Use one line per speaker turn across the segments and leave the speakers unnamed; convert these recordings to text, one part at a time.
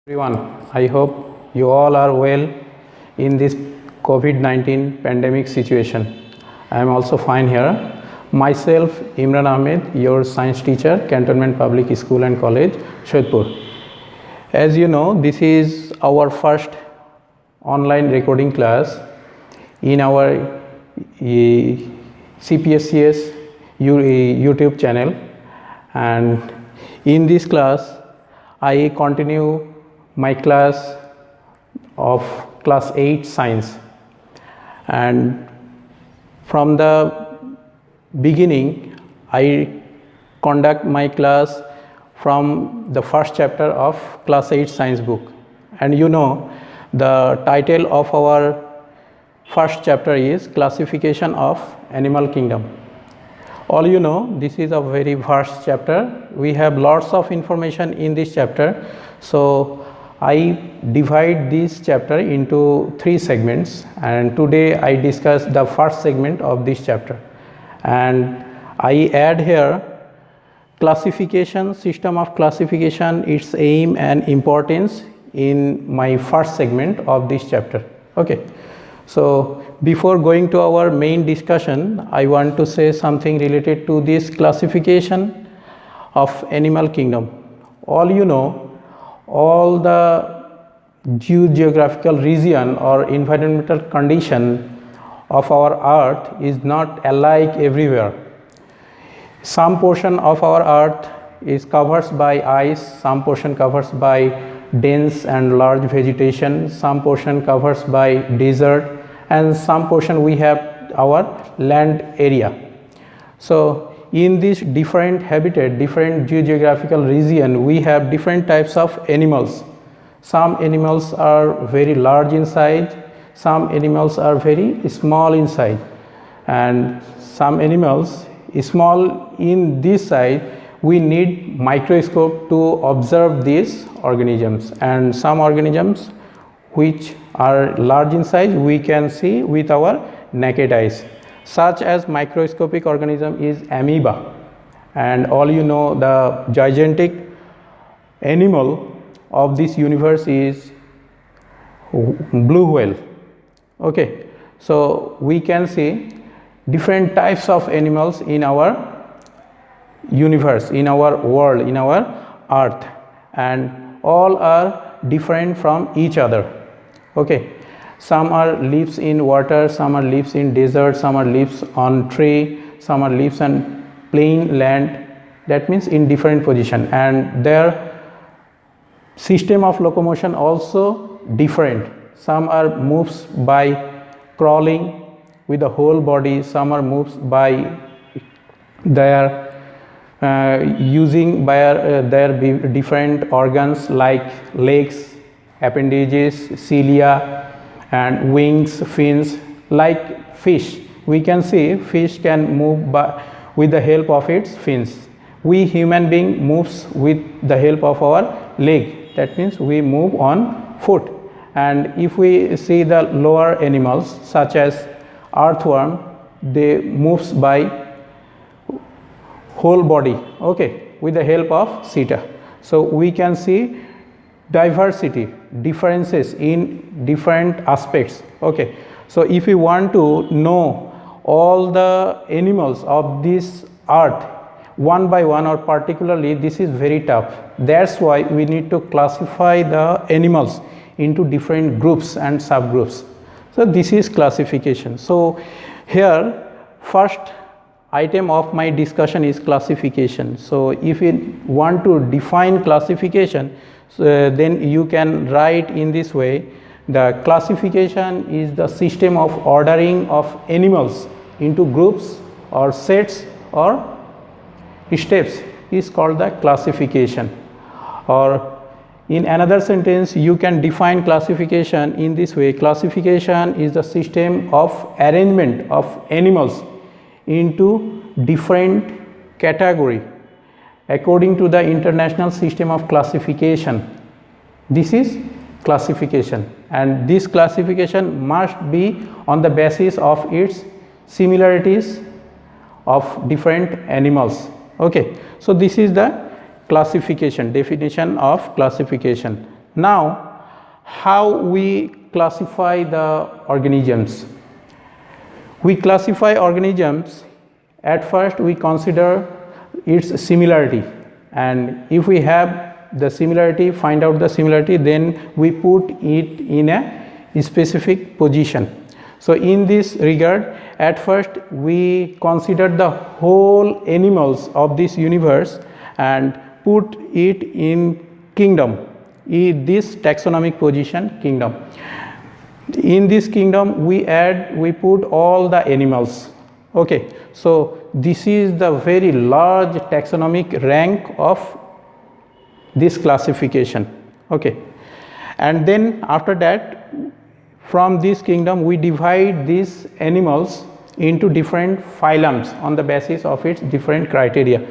Everyone, I hope you all are well in this COVID-19 pandemic situation. I am also fine here. Myself, Imran Ahmed, your science teacher, Cantonment Public School and College, Soitpur. As you know, this is our first online recording class in our CPSCS YouTube channel, and in this class I continue my class of class 8 science, and from the beginning I conduct my class from the first chapter of class 8 science book. And you know, the title of our first chapter is Classification of Animal Kingdom. All you know, this is a very vast chapter. We have lots of information in this chapter, so I divide this chapter into 3 segments, and today I discuss the first segment of this chapter, and I add here classification, system of classification, its aim and importance in my first segment of this chapter. Okay, so before going to our main discussion, I want to say something related to this classification of animal kingdom. All you know, all the geographical region or environmental condition of our earth is not alike everywhere. Some portion of our earth is covered by ice, some portion covered by dense and large vegetation, some portion covered by desert, and some portion we have our land area. So in this different habitat, different geographical region, we have different types of animals. Some animals are very large in size, some animals are very small in size, and some animals small in this size, we need microscope to observe these organisms, and some organisms which are large in size we can see with our naked eyes. Such as microscopic organism is amoeba, and all you know, the gigantic animal of this universe is blue whale. Okay, so we can see different types of animals in our universe, in our world, in our earth, and all are different from each other. Okay, some are lives in water, some are lives in desert, some are lives on tree, some are lives on plain land. That means in different position, and their system of locomotion also different. Some are moves by crawling with the whole body, some are moves by their using by their different organs like legs, appendages, cilia, and wings, fins. Like fish, we can see fish can move by with the help of its fins. We human being moves with the help of our leg. That means we move on foot. And if we see the lower animals such as earthworm, they moves by whole body, okay, with the help of seta. So we can see diversity, differences in different aspects. Okay, so if we want to know all the animals of this earth one by one, or particularly, this is very tough. That's why we need to classify the animals into different groups and subgroups. So this is classification. So here first item of my discussion is classification. So if you want to define classification, then you can write in this way: the classification is the system of ordering of animals into groups or sets or steps is called the classification. Or in another sentence, you can define classification in this way: classification is the system of arrangement of animals into different category according to the international system of classification. This is classification, and this classification must be on the basis of its similarities of different animals. Okay, so this is the classification, definition of classification. Now, how we classify the organisms? We classify organisms. At first we consider its similarity, and if we have the similarity, find out the similarity, then we put it in a specific position. So in this regard, at first we consider the whole animals of this universe and put it in kingdom, in this taxonomic position, kingdom. In this kingdom we put all the animals. Okay, so this is the very large taxonomic rank of this classification. Okay, and then after that, from this kingdom we divide these animals into different phylums on the basis of its different criteria.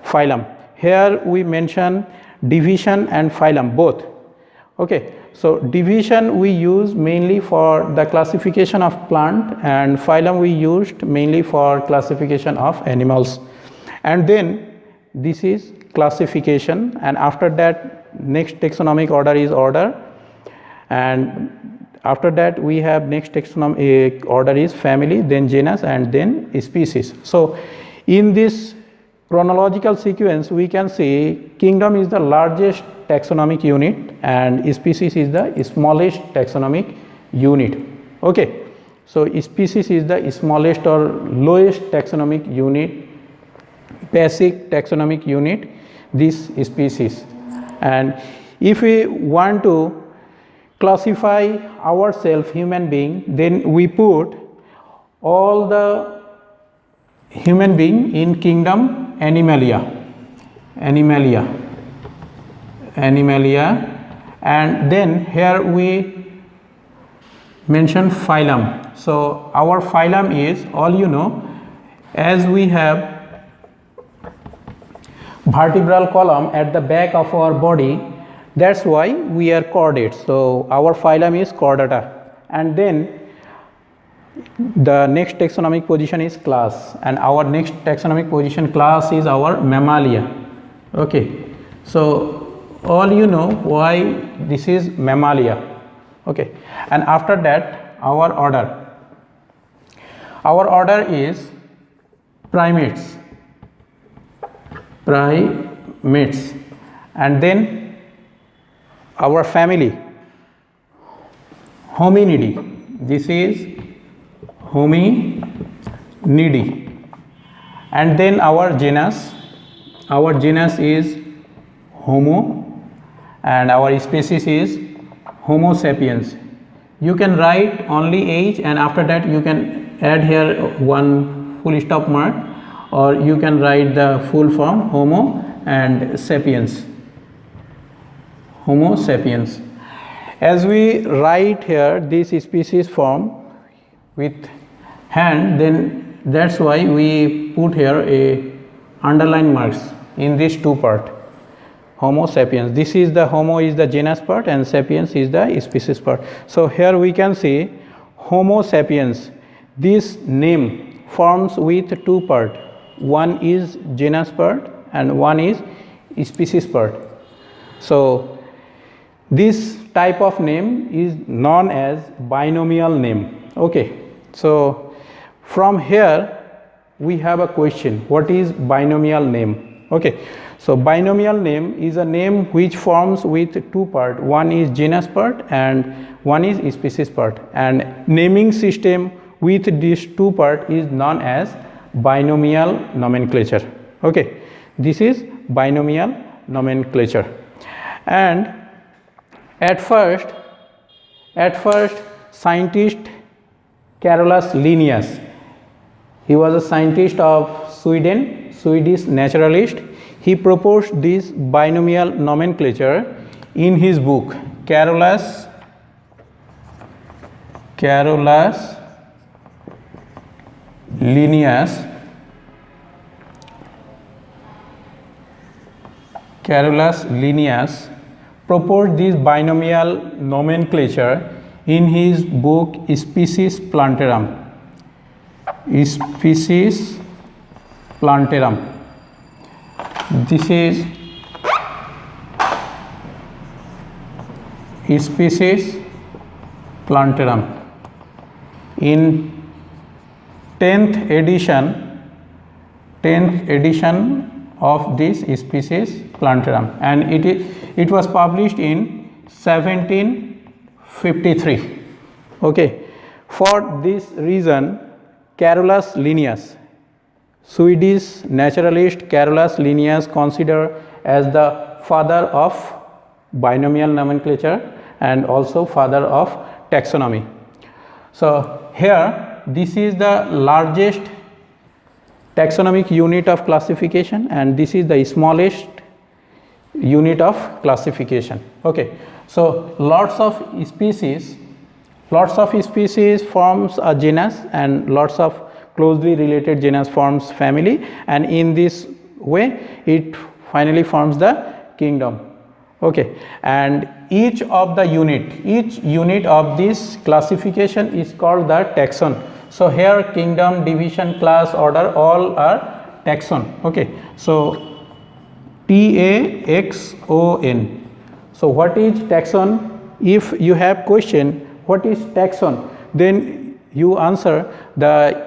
Phylum, here we mention division and phylum both. Okay, so division we use mainly for the classification of plant, and phylum we used mainly for classification of animals. And then this is classification, and after that next taxonomic order is order, and after that we have next taxonomic order is family, then genus, and then species. So in this chronological sequence we can say kingdom is the largest taxonomic unit and species is the smallest taxonomic unit. Okay, so species is the smallest or lowest taxonomic unit, basic taxonomic unit, this species. And if we want to classify ourselves, human being, then we put all the human being in kingdom Animalia, and then here we mention phylum. So our phylum is, all you know, as we have vertebral column at the back of our body, that's why we are chordates. So our phylum is Chordata, and then the next taxonomic position is class, and our next taxonomic position class is our Mammalia. Okay, so all you know why this is Mammalia. Okay, and after that our order is primates, and then our family Hominidae, this is Hominidae, and then our genus is Homo, and our species is Homo sapiens. You can write only age, and after that you can add here one full stop mark, or you can write the full form Homo and sapiens, Homo sapiens. As we write here this species form with hand, then that's why we put here a underline marks in these two part, Homo sapiens. This is the Homo is the genus part and sapiens is the species part. So here we can see Homo sapiens, this name forms with two part, one is genus part and one is species part. So this type of name is known as binomial name. Okay, so from here we have a question, what is binomial name? Okay, so binomial name is a name which forms with two part, one is genus part and one is species part, and naming system with these two part is known as binomial nomenclature. Okay, this is binomial nomenclature. And at first scientist Carolus Linnaeus, he was a scientist of Sweden, Swedish naturalist. He proposed this binomial nomenclature in his book Carolus Linnaeus. Carolus Linnaeus proposed this binomial nomenclature in his book Species Plantarum. Species Plantarum. This is species Plantarum. In 10th edition of this species Plantarum, and it was published in 1753. Okay. For this reason, Carolus Linnaeus, Swedish naturalist Carolus Linnaeus, considered as the father of binomial nomenclature and also father of taxonomy. So here this is the largest taxonomic unit of classification, and this is the smallest unit of classification. Okay. So lots of species forms a genus, and lots of closely related genus forms family, and in this way it finally forms the kingdom. Okay. And each unit of this classification is called the taxon. So here kingdom, division, class, order, all are taxon. Okay. So TAXON. So what is taxon? If you have question what is taxon, then you answer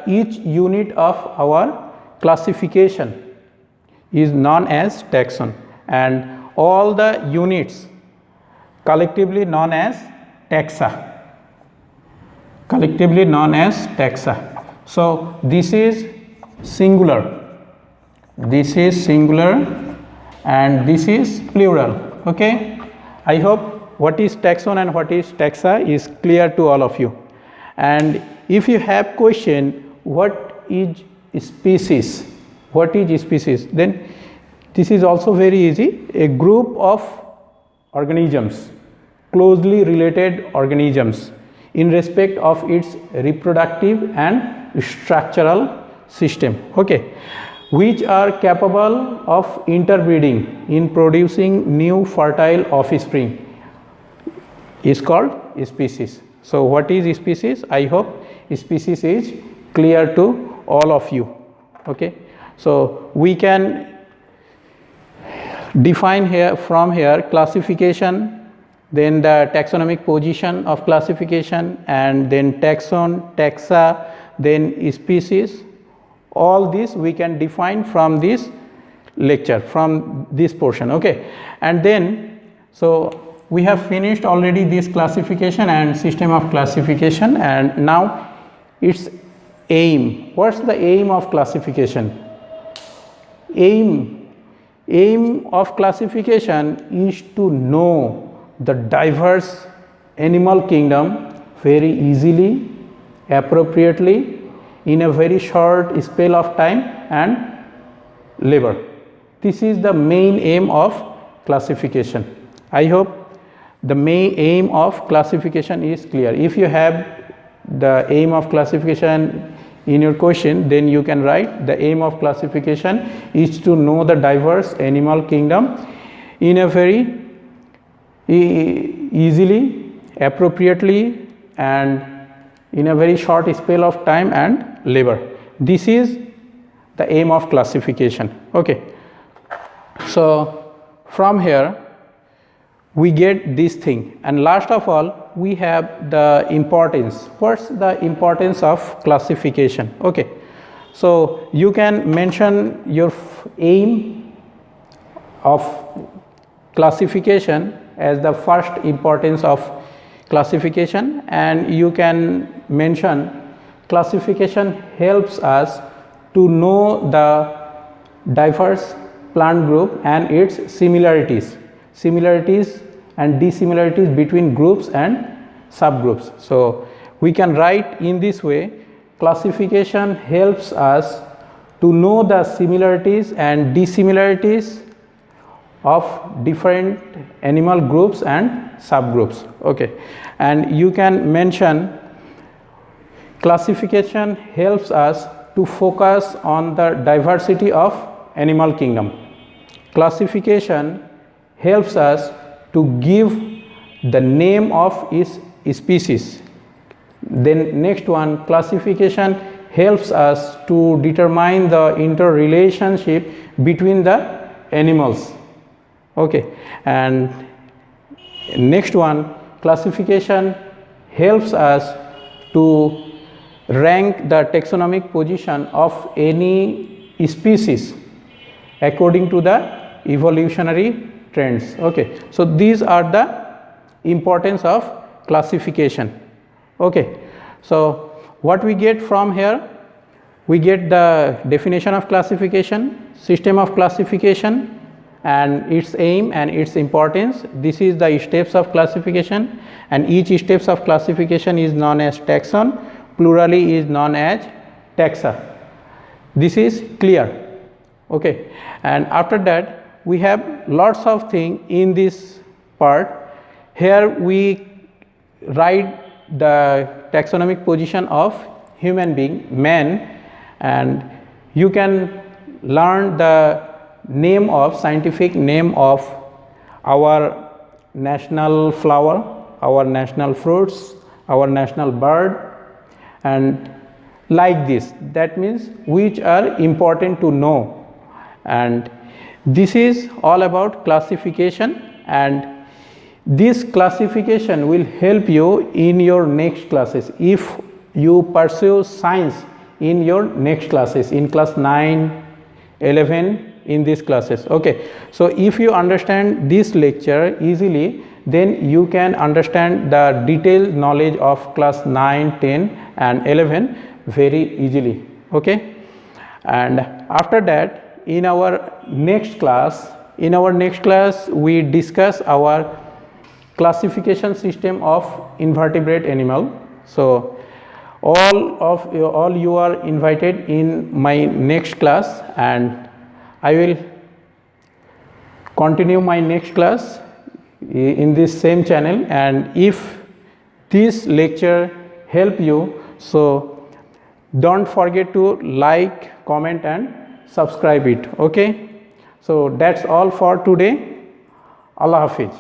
each unit of our classification is known as taxon, and all the units collectively known as taxa. So this is singular, and this is plural. Okay. I hope what is taxon and what is taxa is clear to all of you. And if you have question what is species, then this is also very easy. A group of organisms, closely related organisms, in respect of its reproductive and structural system, okay, which are capable of interbreeding in producing new fertile offspring, is called species. So what is species? I hope species is clear to all of you. Okay. So we can define from here classification, then the taxonomic position of classification, and then taxon, taxa, then species. All this we can define from this lecture, from this portion. Okay. And then so we have finished already this classification and system of classification, and now its aim. What's the aim of classification? Aim of classification is to know the diverse animal kingdom very easily, appropriately, in a very short spell of time and labor. This is the main aim of classification. I hope the main aim of classification is clear. If you have the aim of classification in your question, then you can write the aim of classification is to know the diverse animal kingdom in a very easily, appropriately, and in a very short spell of time and labor. This is the aim of classification. Okay. So from here we get this thing, and last of all we have the importance. What's the importance of classification? Okay. So you can mention your aim of classification as the first importance of classification, and you can mention classification helps us to know the diverse plant group and its similarities and dissimilarities between groups and subgroups. So we can write in this way: classification helps us to know the similarities and dissimilarities of different animal groups and subgroups. Okay. And you can mention classification helps us to focus on the diversity of animal kingdom. Classification helps us to give the name of its species. Then next one, classification helps us to determine the interrelationship between the animals. Okay. And next one, classification helps us to rank the taxonomic position of any species according to the evolutionary trends. Okay, so these are the importance of classification. Okay, so what we get from here, we get the definition of classification, system of classification and its aim and its importance. This is the steps of classification, and each steps of classification is known as taxon, plurally is known as taxa. This is clear. Okay, and after that we have lots of things in this part. Here we write the taxonomic position of human being, man, and you can learn the name of scientific name of our national flower, our national fruits, our national bird, and like this. That means which are important to know, and this is all about classification, and this classification will help you in your next classes if you pursue science in your next classes, in class 9, 11, in these classes. Okay, so if you understand this lecture easily, then you can understand the detailed knowledge of class 9, 10 and 11 very easily. Okay, and after that in our next class, we discuss our classification system of invertebrate animal. So all you are invited in my next class, and I will continue my next class in this same channel, and if this lecture help you, so don't forget to like, comment and subscribe it. Okay, so that's all for today. Allah Hafiz.